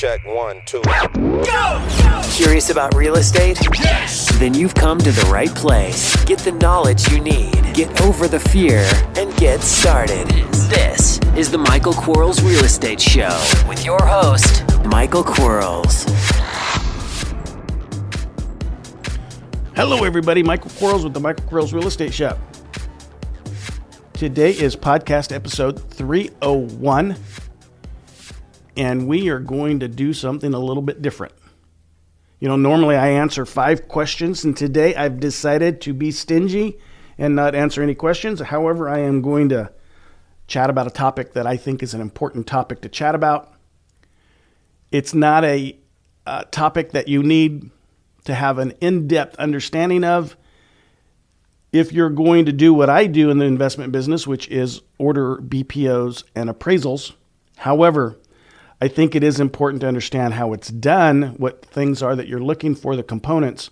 check, 1, 2. Curious about real estate? Yes! Then you've come to the right place. Get the knowledge you need, get over the fear, and get started. This is the Michael Quarles Real Estate Show with your host, Michael Quarles. Hello, everybody. Michael Quarles with the Michael Quarles Real Estate Show. Today is podcast episode 301, and we are going to do something a little bit different. You know, normally I answer 5 questions, and today I've decided to be stingy and not answer any questions. However, I am going to chat about a topic that I think is an important topic to chat about. It's not a topic that you need to have an in-depth understanding of if you're going to do what I do in the investment business, which is order BPOs and appraisals. However, I think it is important to understand how it's done, what things are that you're looking for, the components,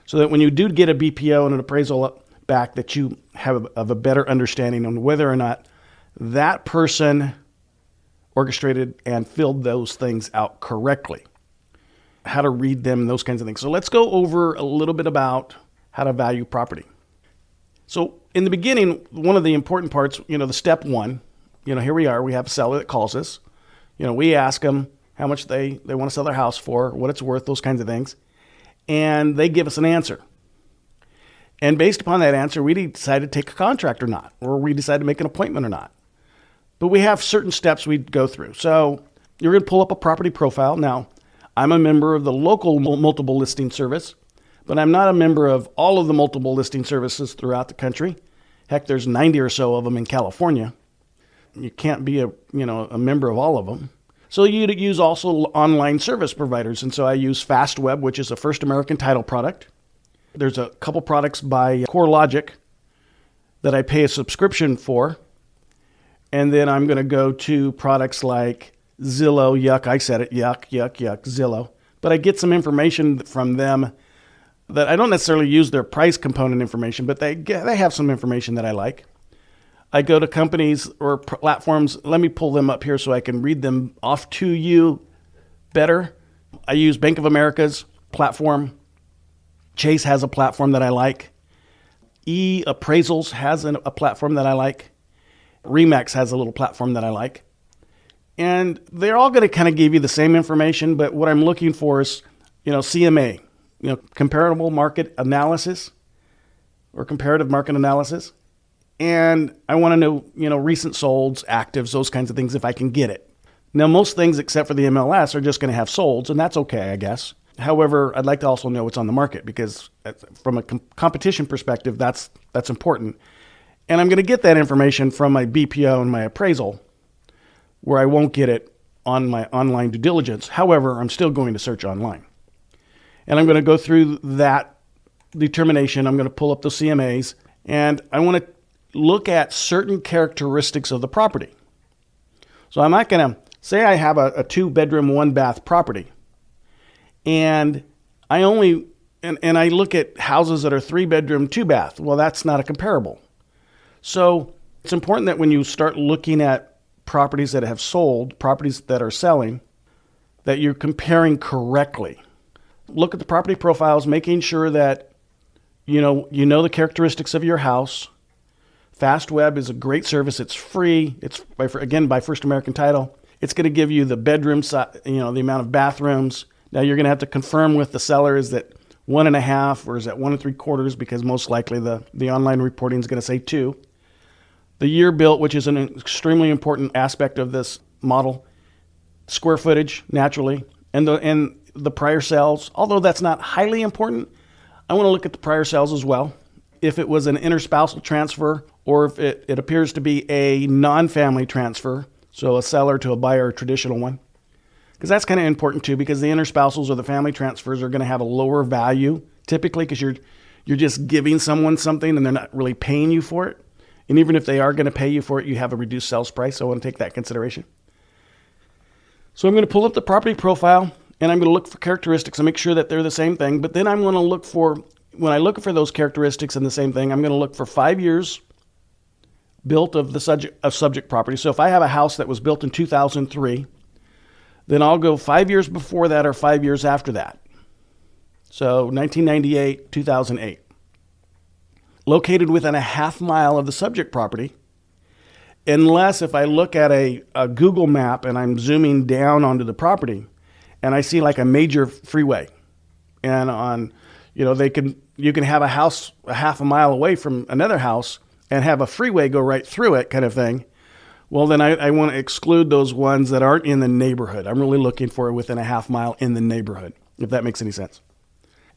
so that when you do get a BPO and an appraisal back, that you have a better understanding on whether or not that person orchestrated and filled those things out correctly, how to read them, those kinds of things. So let's go over a little bit about how to value property. So in the beginning, one of the important parts, the step one, here we are, we have a seller that calls us. We ask them how much they want to sell their house for, what it's worth, those kinds of things. And they give us an answer. And based upon that answer, we decide to take a contract or not, or we decide to make an appointment or not. But we have certain steps we go through. So you're going to pull up a property profile. Now, I'm a member of the local multiple listing service, but I'm not a member of all of the multiple listing services throughout the country. Heck, there's 90 or so of them in California. You can't be a member of all of them. So you use also online service providers. And so I use FastWeb, which is a First American title product. There's a couple products by CoreLogic that I pay a subscription for. And then I'm going to go to products like Zillow, I said it, Zillow. But I get some information from them that I don't necessarily use their price component information, but they have some information that I like. I go to companies or platforms. Let me pull them up here so I can read them off to you better. I use Bank of America's platform. Chase has a platform that I like. eAppraisals has a platform that I like. Remax has a little platform that I like. And they're all going to kind of give you the same information, but what I'm looking for is, CMA, comparable market analysis or comparative market analysis. And I want to know, recent solds, actives, those kinds of things if I can get it. Now, most things except for the MLS are just going to have solds, and that's okay, I guess. However, I'd like to also know what's on the market because from a competition perspective, that's important. And I'm going to get that information from my BPO and my appraisal where I won't get it on my online due diligence. However, I'm still going to search online. And I'm going to go through that determination. I'm going to pull up the CMAs, and I want to look at certain characteristics of the property. So I'm not going to say I have a 2-bedroom, 1-bath property, and I look at houses that are 3-bedroom, 2-bath. Well, that's not a comparable. So it's important that when you start looking at properties that have sold, properties that are selling, that you're comparing correctly. Look at the property profiles, making sure that you know the characteristics of your house. FastWeb is a great service. It's free. It's by First American Title. It's going to give you the bedroom size, the amount of bathrooms. Now you're going to have to confirm with the seller, is that 1.5 or is that 1 3/4? Because most likely the online reporting is going to say 2. The year built, which is an extremely important aspect of this model. Square footage, naturally, and the prior sales. Although that's not highly important, I want to look at the prior sales as well. If it was an interspousal transfer, or if it appears to be a non-family transfer, so a seller to a buyer, a traditional one. Because that's kind of important too, because the interspousals or the family transfers are going to have a lower value, typically, because you're just giving someone something and they're not really paying you for it. And even if they are going to pay you for it, you have a reduced sales price, so I want to take that consideration. So I'm going to pull up the property profile, and I'm going to look for characteristics and make sure that they're the same thing. But then I'm going to look for, when I look for those characteristics and the same thing, I'm going to look for 5 years built of the subject property. So if I have a house that was built in 2003, Then I'll go 5 years before that or 5 years after that. So 1998, 2008. Located within a half mile of the subject property, unless if I look at a Google map and I'm zooming down onto the property and I see like a major freeway, and on, you can have a house a half a mile away from another house and have a freeway go right through it kind of thing. Well, then I want to exclude those ones that aren't in the neighborhood. I'm really looking for within a half mile in the neighborhood, if that makes any sense.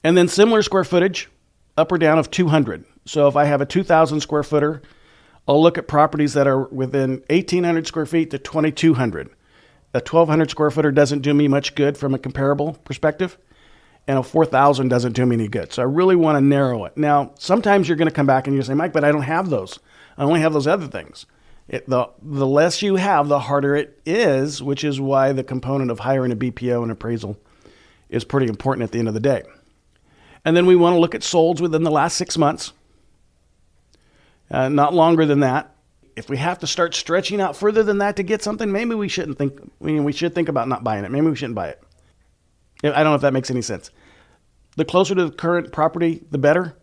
And then similar square footage, up or down of 200. So if I have a 2,000 square footer, I'll look at properties that are within 1,800 square feet to 2,200. A 1,200 square footer doesn't do me much good from a comparable perspective, and a 4,000 doesn't do me any good. So I really want to narrow it. Now, sometimes you're going to come back and you say, Mike, but I don't have those. I only have those other things. The less you have, the harder it is, which is why the component of hiring a BPO and appraisal is pretty important at the end of the day. And then we want to look at solds within the last 6 months, not longer than that. If we have to start stretching out further than that to get something, maybe we shouldn't think. We should think about not buying it. Maybe we shouldn't buy it. I don't know if that makes any sense. The closer to the current property, the better.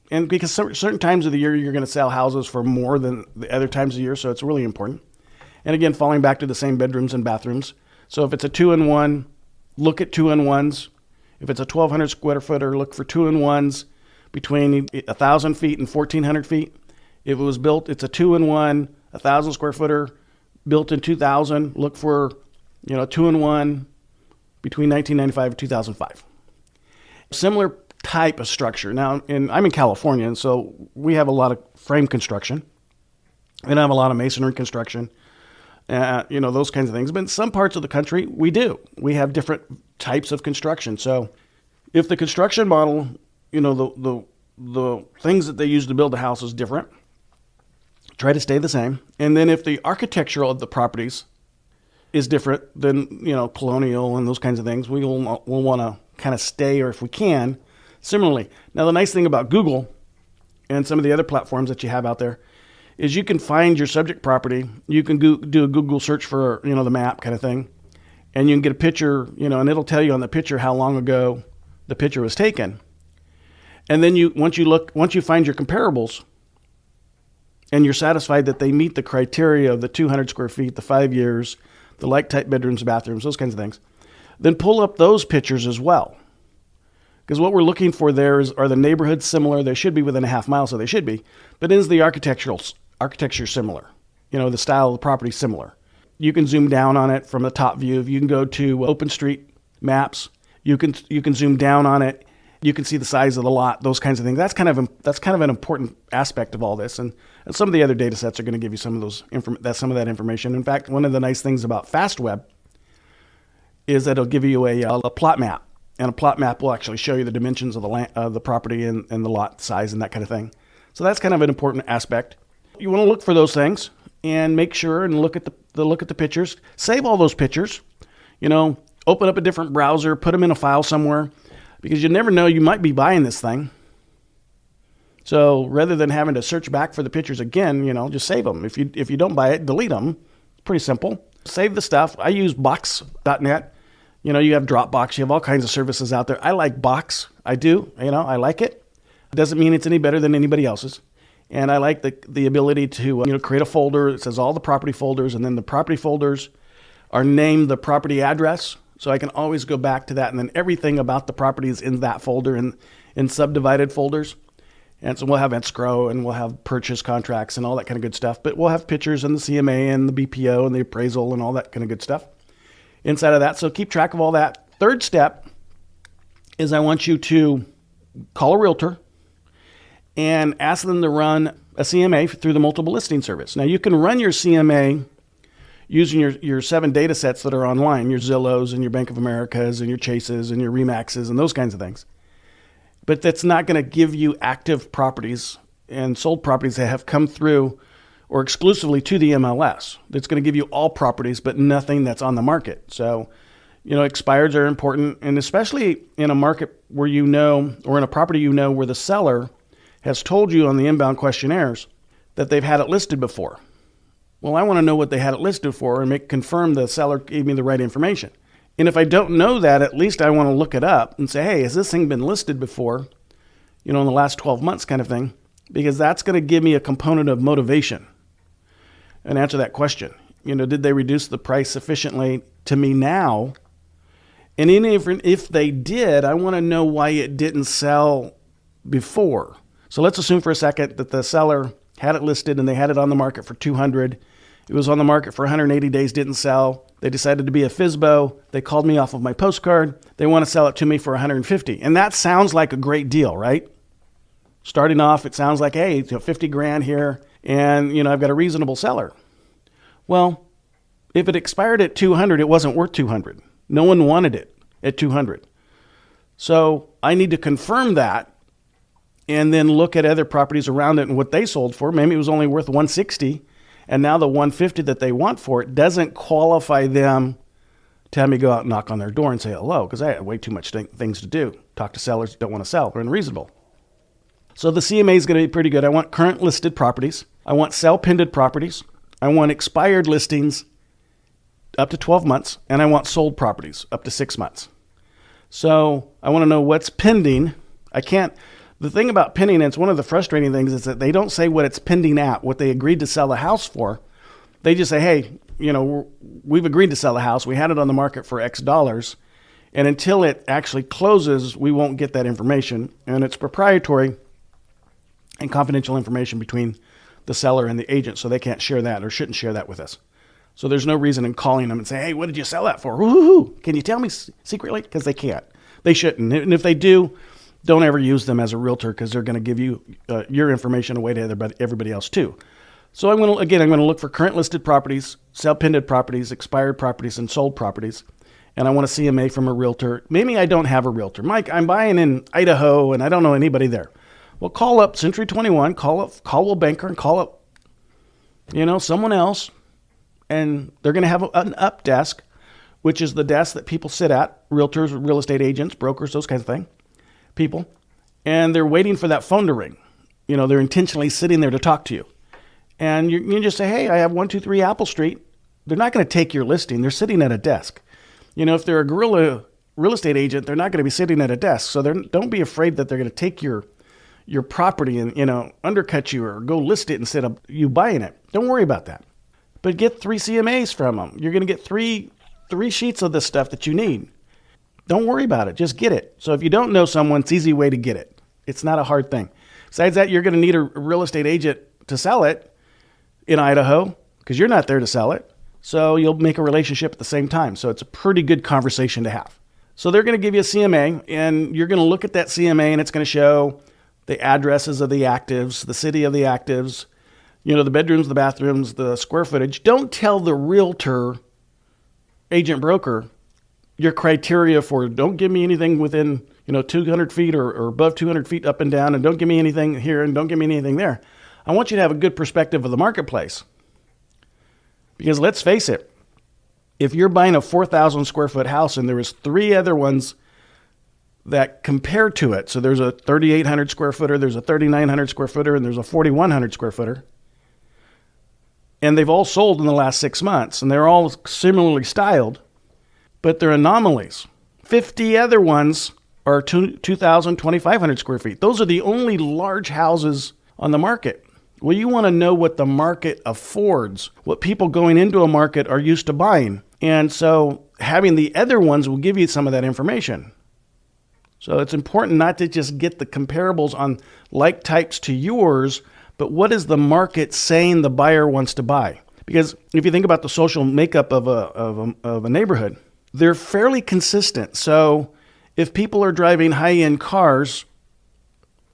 And because certain times of the year, you're going to sell houses for more than the other times of the year, so it's really important. And again, falling back to the same bedrooms and bathrooms. So if it's a 2-in-1, look at 2-in-1s. If it's a 1,200 square footer, look for 2-in-1s between 1,000 feet and 1,400 feet. If it was built, it's a 2-in-1, 1,000 square footer, built in 2000, look for 2-in-1 between 1995 and 2005. Similar type of structure. Now, I'm in California, and so we have a lot of frame construction, and I have a lot of masonry construction, those kinds of things. But in some parts of the country, we do. We have different types of construction. So if the construction model, the things that they use to build a house is different, try to stay the same. And then if the architecture of the properties is different than, colonial and those kinds of things, we'll want to kind of stay, or if we can, similarly. Now, the nice thing about Google and some of the other platforms that you have out there is you can find your subject property. You can do a Google search for, the map kind of thing, and you can get a picture, and it'll tell you on the picture how long ago the picture was taken. And then once you find your comparables and you're satisfied that they meet the criteria of the 200 square feet, the 5 years, the like type bedrooms, bathrooms, those kinds of things, then pull up those pictures as well. Because what we're looking for there are the neighborhoods similar? They should be within a half mile, so they should be. But is the architecture similar? The style of the property similar? You can zoom down on it from the top view. You can go to OpenStreet Maps. You can zoom down on it. You can see the size of the lot, those kinds of things. That's kind of an important aspect of all this. And some of the other data sets are going to give you some of that information. In fact, one of the nice things about FastWeb is that it'll give you a plot map. And a plot map will actually show you the dimensions of the land, the property and the lot size and that kind of thing. So that's kind of an important aspect. You want to look for those things and make sure and look at the pictures. Save all those pictures. Open up a different browser, put them in a file somewhere, because you never know, you might be buying this thing. So rather than having to search back for the pictures again, just save them. If you don't buy it, delete them. It's pretty simple. Save the stuff. I use Box.net. You have Dropbox. You have all kinds of services out there. I like Box. I do. I like it. It doesn't mean it's any better than anybody else's. And I like the ability to create a folder that says all the property folders, and then the property folders are named the property address. So I can always go back to that, and then everything about the property is in that folder in subdivided folders. And so we'll have escrow, and we'll have purchase contracts and all that kind of good stuff. But we'll have pictures and the CMA and the BPO and the appraisal and all that kind of good stuff inside of that. So keep track of all that. Third step is I want you to call a realtor and ask them to run a CMA through the multiple listing service. Now, you can run your CMA using your 7 data sets that are online, your Zillows and your Bank of Americas and your Chases and your Remaxes and those kinds of things. But that's not going to give you active properties and sold properties that have come through or exclusively to the MLS. That's going to give you all properties, but nothing that's on the market. So, expireds are important, and especially in a market where or in a property where the seller has told you on the inbound questionnaires that they've had it listed before. Well, I want to know what they had it listed for and confirm the seller gave me the right information. And if I don't know that, at least I want to look it up and say, hey, has this thing been listed before, in the last 12 months kind of thing? Because that's going to give me a component of motivation and answer that question. Did they reduce the price sufficiently to me now? And if they did, I want to know why it didn't sell before. So let's assume for a second that the seller had it listed and they had it on the market for $200. It was on the market for 180 days, didn't sell. They decided to be a FSBO. They called me off of my postcard. They want to sell it to me for 150. And that sounds like a great deal, right? Starting off, it sounds like, hey, 50 grand here, and I've got a reasonable seller. Well, if it expired at 200, it wasn't worth 200. No one wanted it at 200. So I need to confirm that and then look at other properties around it and what they sold for. Maybe it was only worth 160, and now the 150 that they want for it doesn't qualify them to have me go out and knock on their door and say hello, because I had way too much things to do. Talk to sellers that don't want to sell. They're unreasonable. So the CMA is going to be pretty good. I want current listed properties. I want sell-pending properties. I want expired listings up to 12 months, and I want sold properties up to 6 months. So I want to know what's pending. The thing about pending, and it's one of the frustrating things, is that they don't say what it's pending at, what they agreed to sell the house for. They just say, hey, we've agreed to sell the house. We had it on the market for X dollars. And until it actually closes, we won't get that information. And it's proprietary and confidential information between the seller and the agent. So they can't share that or shouldn't share that with us. So there's no reason in calling them and saying, hey, what did you sell that for? Woo-hoo-hoo. Can you tell me secretly? Because they can't. They shouldn't. And if they do, don't ever use them as a realtor, because they're going to give you your information away to everybody else too. So I'm going to look for current listed properties, sell-pending properties, expired properties, and sold properties. And I want a CMA from a realtor. Maybe I don't have a realtor. Mike, I'm buying in Idaho and I don't know anybody there. Well, call up Century 21, call up Caldwell Banker, and call up, someone else. And they're going to have an up desk, which is the desk that people sit at, realtors, real estate agents, brokers, those kinds of things. People, and they're waiting for that phone to ring. They're intentionally sitting there to talk to you. And you just say, hey, I have 123 Apple Street. They're not going to take your listing. They're sitting at a desk. If they're a guerrilla real estate agent, they're not going to be sitting at a desk. So don't be afraid that they're going to take your property and, undercut you or go list it instead of you buying it. Don't worry about that. But get 3 CMAs from them. You're going to get three sheets of this stuff that you need. Don't worry about it. Just get it. So if you don't know someone, it's an easy way to get it. It's not a hard thing. Besides that, you're going to need a real estate agent to sell it in Idaho, because you're not there to sell it. So you'll make a relationship at the same time. So it's a pretty good conversation to have. So they're going to give you a CMA, and you're going to look at that CMA, and it's going to show the addresses of the actives, the city of the actives, the bedrooms, the bathrooms, the square footage. Don't tell the realtor, agent, broker, your criteria for, don't give me anything within 200 feet or above 200 feet up and down, and don't give me anything here and don't give me anything there. I want you to have a good perspective of the marketplace. Because let's face it, if you're buying a 4,000 square foot house and there was 3 other ones that compare to it, so there's a 3,800 square footer, there's a 3,900 square footer, and there's a 4,100 square footer, and they've all sold in the last 6 months, and they're all similarly styled, but they're anomalies. 50 other ones are 2,000, 2,500 square feet. Those are the only large houses on the market. Well, you want to know what the market affords, what people going into a market are used to buying. And so having the other ones will give you some of that information. So it's important not to just get the comparables on like types to yours, but what is the market saying the buyer wants to buy? Because if you think about the social makeup of a neighborhood, they're fairly consistent. So if people are driving high-end cars,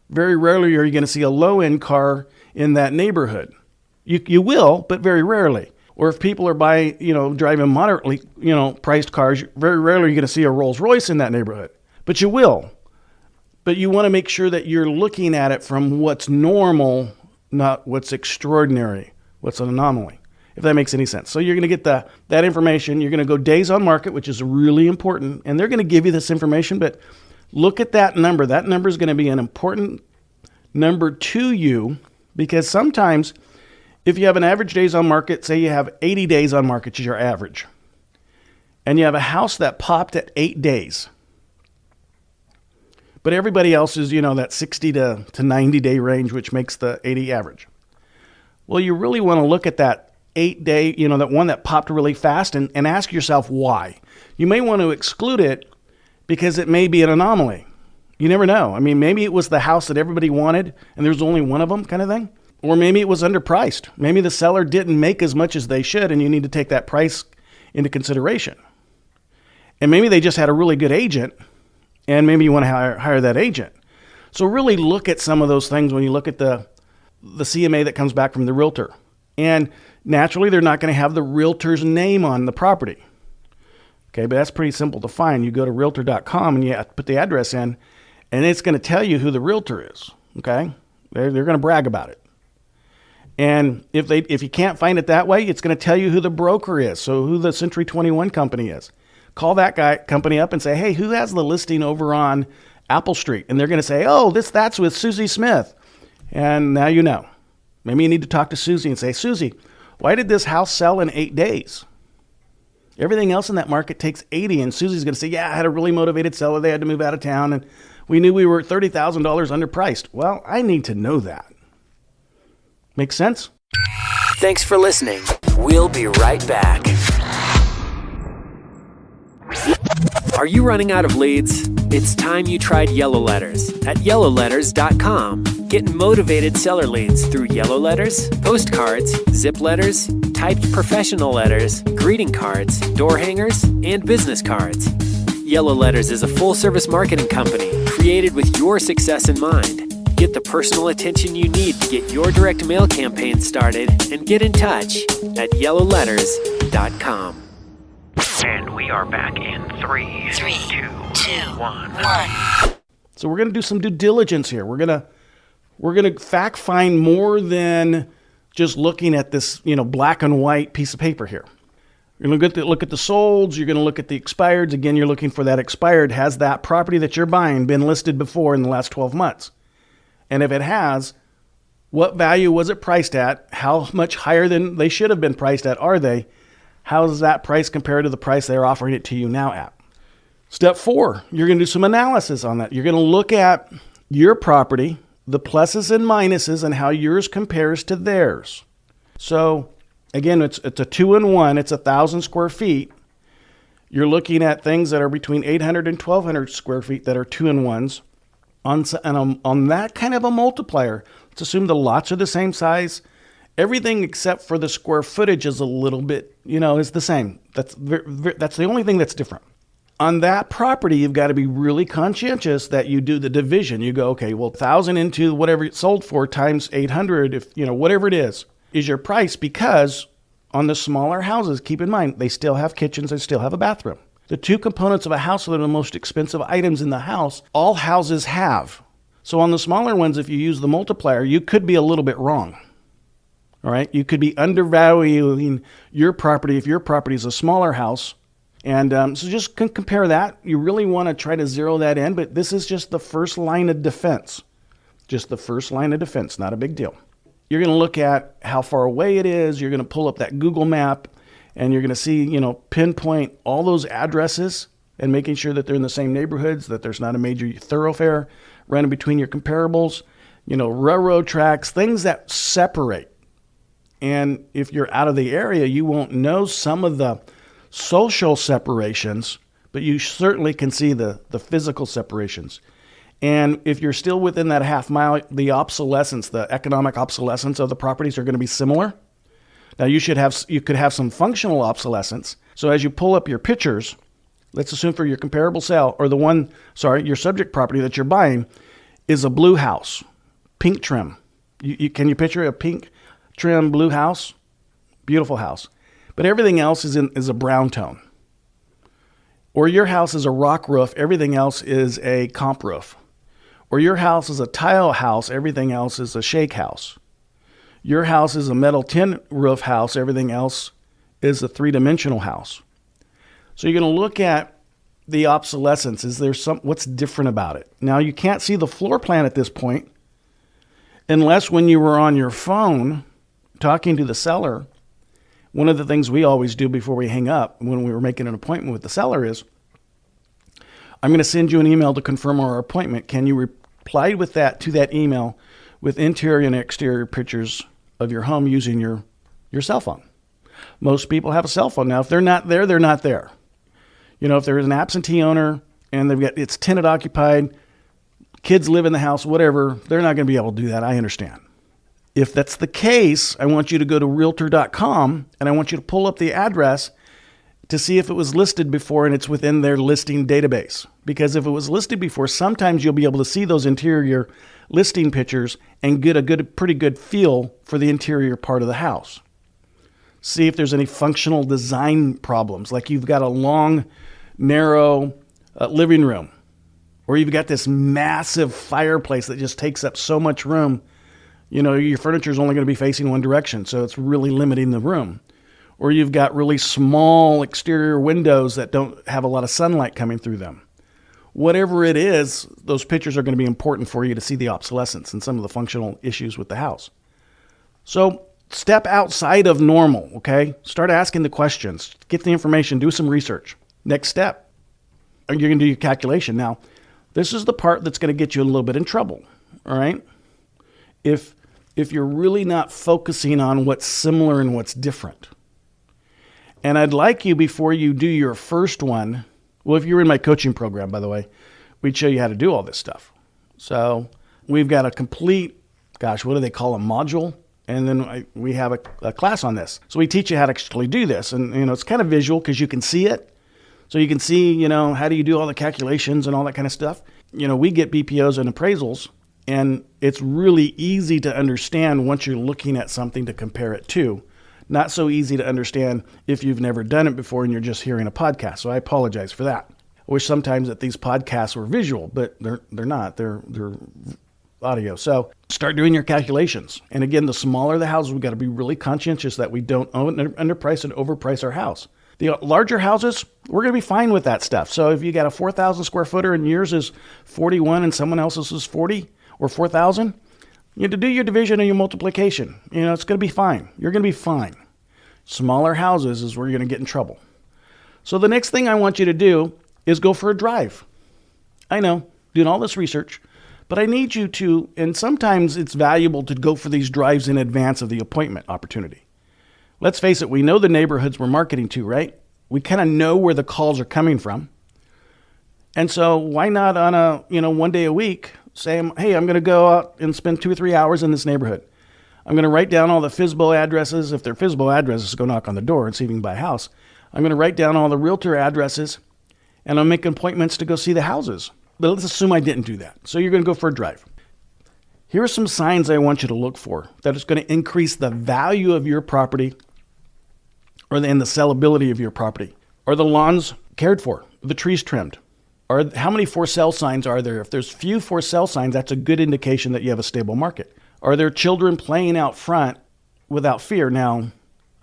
very rarely are you going to see a low-end car in that neighborhood. You will, but very rarely. Or if people are driving moderately, priced cars, very rarely are you going to see a Rolls Royce in that neighborhood. But you will. But you want to make sure that you're looking at it from what's normal, not what's extraordinary, what's an anomaly, if that makes any sense. So you're going to get that information. You're going to go days on market, which is really important. And they're going to give you this information, but look at that number. That number is going to be an important number to you, because sometimes if you have an average days on market, say you have 80 days on market is your average, and you have a house that popped at 8 days, but everybody else is, that 60 to 90 day range, which makes the 80 average. Well, you really want to look at that 8 day, that one that popped really fast, and ask yourself why. You may want to exclude it because it may be an anomaly. You never know. I mean, maybe it was the house that everybody wanted and there's only one of them kind of thing. Or maybe it was underpriced. Maybe the seller didn't make as much as they should, and you need to take that price into consideration. And maybe they just had a really good agent, and maybe you want to hire that agent. So really look at some of those things when you look at the CMA that comes back from the realtor. And naturally, they're not going to have the realtor's name on the property. Okay, but that's pretty simple to find. You go to realtor.com and you put the address in, and it's going to tell you who the realtor is. Okay, they're going to brag about it. And if you can't find it that way, it's going to tell you who the broker is, so who the Century 21 company is. Call that company up and say, hey, who has the listing over on Apple Street? And they're going to say, oh, that's with Susie Smith. And now you know. Maybe you need to talk to Susie and say, Susie, why did this house sell in 8 days? Everything else in that market takes 80. And Susie's going to say, yeah, I had a really motivated seller. They had to move out of town, and we knew we were $30,000 underpriced. Well, I need to know that. Make sense? Thanks for listening. We'll be right back. Are you running out of leads? It's time you tried Yellow Letters at yellowletters.com. Get motivated seller leads through yellow letters, postcards, zip letters, typed professional letters, greeting cards, door hangers, and business cards. Yellow Letters is a full-service marketing company created with your success in mind. Get the personal attention you need to get your direct mail campaign started, and get in touch at yellowletters.com. And we are back in 3, 2, 1. So we're going to do some due diligence here. We're going to fact find more than just looking at this, black and white piece of paper here. You're going to look at the solds. You're going to look at the expireds. Again, you're looking for that expired. Has that property that you're buying been listed before in the last 12 months? And if it has, what value was it priced at? How much higher than they should have been priced at are they? How does that price compare to the price they're offering it to you now at? Step 4, you're going to do some analysis on that. You're going to look at your property, the pluses and minuses, and how yours compares to theirs. So again, it's a 2-in-1. It's 1,000 square feet. You're looking at things that are between 800 and 1,200 square feet that are 2-in-1s. On that kind of a multiplier, let's assume the lots are the same size. Everything except for the square footage is a little bit, is the same. That's the only thing that's different. On that property, you've got to be really conscientious that you do the division. You go, okay, well, 1,000 into whatever it sold for times 800, if whatever it is your price, because on the smaller houses, keep in mind, they still have kitchens, they still have a bathroom. The two components of a house that are the most expensive items in the house, all houses have. So on the smaller ones, if you use the multiplier, you could be a little bit wrong. All right, you could be undervaluing your property if your property is a smaller house. And so just compare that. You really want to try to zero that in, but this is just the first line of defense. Just the first line of defense, not a big deal. You're going to look at how far away it is. You're going to pull up that Google map, and you're going to see, pinpoint all those addresses and making sure that they're in the same neighborhoods, that there's not a major thoroughfare running between your comparables, railroad tracks, things that separate. And if you're out of the area, you won't know some of the social separations, but you certainly can see the physical separations. And if you're still within that half mile, the obsolescence, the economic obsolescence of the properties are going to be similar. Now you could have some functional obsolescence. So as you pull up your pictures, let's assume for your comparable sale, or your subject property that you're buying is a blue house, pink trim. Can you picture a pink trim blue house? Beautiful house. But everything else is a brown tone. Or your house is a rock roof, everything else is a comp roof. Or your house is a tile house, everything else is a shake house. Your house is a metal tin roof house, everything else is a 3-dimensional house. So you're going to look at the obsolescence. Is there what's different about it? Now you can't see the floor plan at this point unless when you were on your phone talking to the seller, one of the things we always do before we hang up when we were making an appointment with the seller is, I'm going to send you an email to confirm our appointment. Can you reply with that to that email with interior and exterior pictures of your home using your cell phone? Most people have a cell phone. Now, if they're not there, they're not there. If there's an absentee owner and it's tenant occupied, kids live in the house, whatever, they're not going to be able to do that. I understand. If that's the case, I want you to go to realtor.com and I want you to pull up the address to see if it was listed before and it's within their listing database. Because if it was listed before, sometimes you'll be able to see those interior listing pictures and get a pretty good feel for the interior part of the house. See if there's any functional design problems, like you've got a long, narrow living room, or you've got this massive fireplace that just takes up so much room. Your furniture is only going to be facing one direction, so it's really limiting the room. Or you've got really small exterior windows that don't have a lot of sunlight coming through them. Whatever it is, those pictures are going to be important for you to see the obsolescence and some of the functional issues with the house. So step outside of normal, okay? Start asking the questions. Get the information. Do some research. Next step, you're going to do your calculation. Now, this is the part that's going to get you a little bit in trouble, all right? If you're really not focusing on what's similar and what's different. And I'd like you, before you do your first one, well, if you're in my coaching program, by the way, we'd show you how to do all this stuff. So we've got a complete, what do they call a module? And then we have a class on this. So we teach you how to actually do this. And, it's kind of visual because you can see it. So you can see, how do you do all the calculations and all that kind of stuff. We get BPOs and appraisals, and it's really easy to understand once you're looking at something to compare it to. Not so easy to understand if you've never done it before and you're just hearing a podcast. So I apologize for that. I wish sometimes that these podcasts were visual, but they're not. They're audio. So start doing your calculations. And again, the smaller the house, we've got to be really conscientious that we don't underprice and overprice our house. The larger houses, we're going to be fine with that stuff. So if you got a 4,000 square footer and yours is 41 and someone else's is 40 or 4,000, you have to do your division and your multiplication. It's going to be fine. You're going to be fine. Smaller houses is where you're going to get in trouble. So the next thing I want you to do is go for a drive. I know, doing all this research, but I need you to, and sometimes it's valuable to go for these drives in advance of the appointment opportunity. Let's face it, we know the neighborhoods we're marketing to, right? We kind of know where the calls are coming from. And so why not on a, one day a week, say, hey, I'm going to go out and spend 2 or 3 hours in this neighborhood. I'm going to write down all the FSBO addresses. If they're FSBO addresses, go knock on the door and see if you can buy a house. I'm going to write down all the realtor addresses, and I'll make appointments to go see the houses. But let's assume I didn't do that. So you're going to go for a drive. Here are some signs I want you to look for that is going to increase the value of your property and the sellability of your property. Are the lawns cared for? Are the trees trimmed? How many for sale signs are there? If there's few for sale signs, that's a good indication that you have a stable market. Are there children playing out front without fear? Now,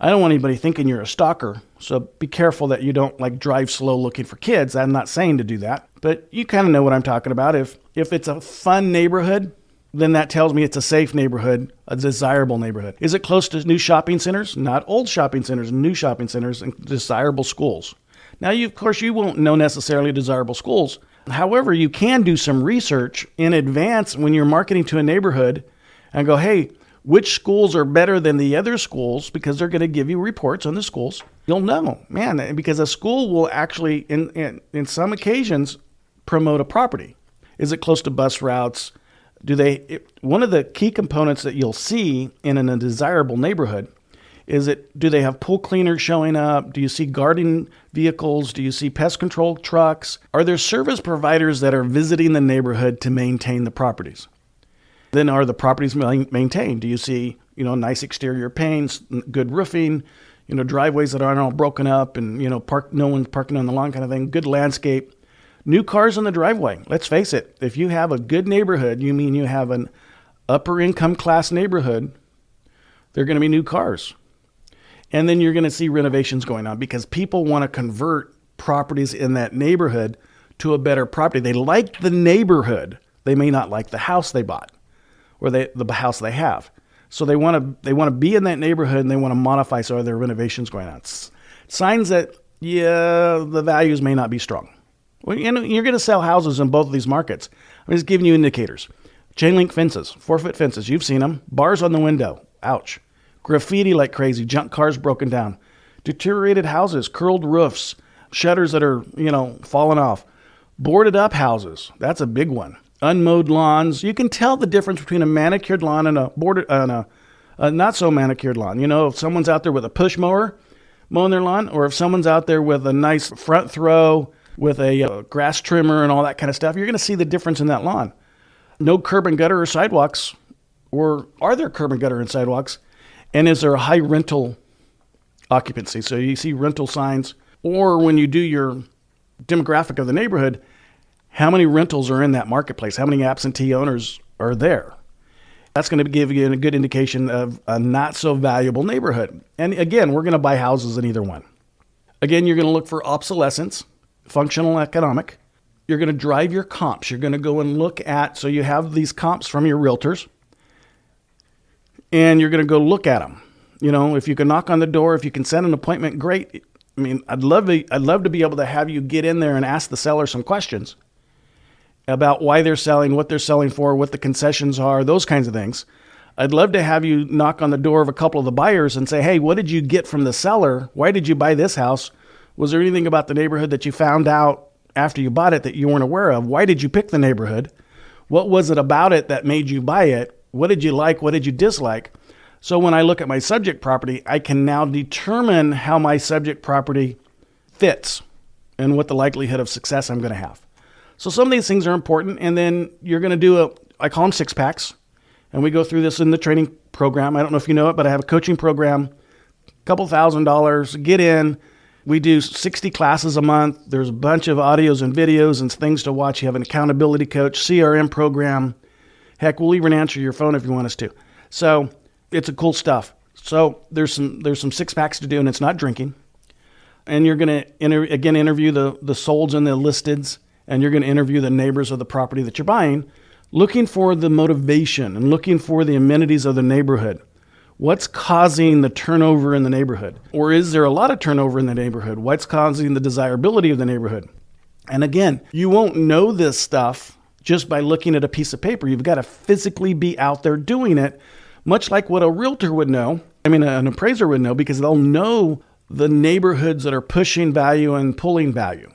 I don't want anybody thinking you're a stalker, so be careful that you don't drive slow looking for kids. I'm not saying to do that, but you kind of know what I'm talking about. If it's a fun neighborhood, then that tells me it's a safe neighborhood, a desirable neighborhood. Is it close to new shopping centers? Not old shopping centers, new shopping centers, and desirable schools. Now, of course, you won't know necessarily desirable schools. However, you can do some research in advance when you're marketing to a neighborhood and go, hey, which schools are better than the other schools, because they're going to give you reports on the schools. You'll know, man, because a school will actually, in some occasions, promote a property. Is it close to bus routes? One of the key components that you'll see in a desirable neighborhood is do they have pool cleaners showing up? Do you see garden vehicles? Do you see pest control trucks? Are there service providers that are visiting the neighborhood to maintain the properties? Then are the properties maintained? Do you see, nice exterior paints, good roofing, driveways that aren't all broken up and, no one's parking on the lawn kind of thing, good landscape, new cars in the driveway. Let's face it. If you have a good neighborhood, you mean you have an upper income class neighborhood, they're going to be new cars. And then you're going to see renovations going on because people want to convert properties in that neighborhood to a better property. They like the neighborhood. They may not like the house they bought or the house they have. So they want to be in that neighborhood, and they want to modify so there are renovations going on. It's signs that, the values may not be strong. Well, you're going to sell houses in both of these markets. I'm just giving you indicators. Chain link fences, 4-foot fences. You've seen them. Bars on the window. Ouch. Graffiti like crazy. Junk cars broken down. Deteriorated houses, curled roofs, shutters that are, falling off. Boarded up houses. That's a big one. Unmowed lawns. You can tell the difference between a manicured lawn and a not so manicured lawn. If someone's out there with a push mower mowing their lawn, or if someone's out there with a nice front throw with a grass trimmer and all that kind of stuff, you're going to see the difference in that lawn. No curb and gutter or sidewalks, or are there curb and gutter and sidewalks? And is there a high rental occupancy? So you see rental signs, or when you do your demographic of the neighborhood, how many rentals are in that marketplace? How many absentee owners are there? That's going to give you a good indication of a not so valuable neighborhood. And again, we're going to buy houses in either one. Again, you're going to look for obsolescence, functional economic. You're going to drive your comps. You're going to go and look at, so you have these comps from your realtors, and you're going to go look at them. If you can knock on the door, if you can set an appointment, great. I'd love to be able to have you get in there and ask the seller some questions about why they're selling, what they're selling for, what the concessions are, those kinds of things. I'd love to have you knock on the door of a couple of the buyers and say, hey, what did you get from the seller? Why did you buy this house? Was there anything about the neighborhood that you found out after you bought it that you weren't aware of? Why did you pick the neighborhood? What was it about it that made you buy it? What did you like? What did you dislike? So when I look at my subject property, I can now determine how my subject property fits and what the likelihood of success I'm going to have. So some of these things are important. And then you're going to do I call them 6-packs. And we go through this in the training program. I don't know if you know it, but I have a coaching program, couple $1,000, get in. We do 60 classes a month. There's a bunch of audios and videos and things to watch. You have an accountability coach, CRM program. Heck, we'll even answer your phone if you want us to. So it's a cool stuff. So there's some 6-packs to do, and it's not drinking. And you're going to, interview the solds and the listeds, and you're going to interview the neighbors of the property that you're buying, looking for the motivation and looking for the amenities of the neighborhood. What's causing the turnover in the neighborhood? Or is there a lot of turnover in the neighborhood? What's causing the desirability of the neighborhood? And again, you won't know this stuff just by looking at a piece of paper. You've got to physically be out there doing it, much like what a realtor would know. An appraiser would know, because they'll know the neighborhoods that are pushing value and pulling value.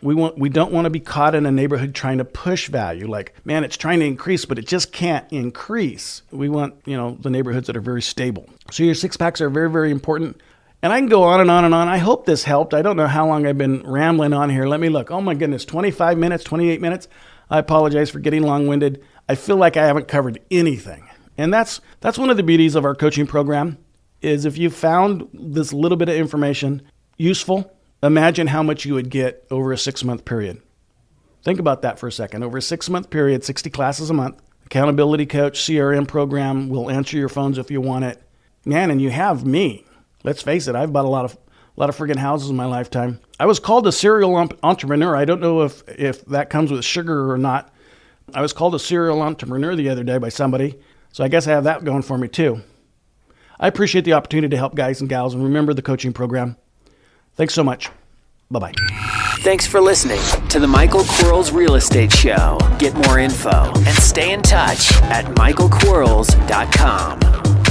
We don't want to be caught in a neighborhood trying to push value. Like, man, it's trying to increase, but it just can't increase. We want, the neighborhoods that are very stable. So your 6-packs are very, very important. And I can go on and on and on. I hope this helped. I don't know how long I've been rambling on here. Let me look. Oh my goodness, 25 minutes, 28 minutes. I apologize for getting long-winded. I feel like I haven't covered anything. And that's one of the beauties of our coaching program, is if you found this little bit of information useful, imagine how much you would get over a 6-month period. Think about that for a second. Over a 6-month period, 60 classes a month, accountability coach, CRM program, will answer your phones if you want it. Man, and you have me. Let's face it, I've bought a lot of friggin' houses in my lifetime. I was called a serial entrepreneur. I don't know if that comes with sugar or not. I was called a serial entrepreneur the other day by somebody. So I guess I have that going for me too. I appreciate the opportunity to help guys and gals, and remember the coaching program. Thanks so much. Bye-bye. Thanks for listening to the Michael Quarles Real Estate Show. Get more info and stay in touch at michaelquarles.com.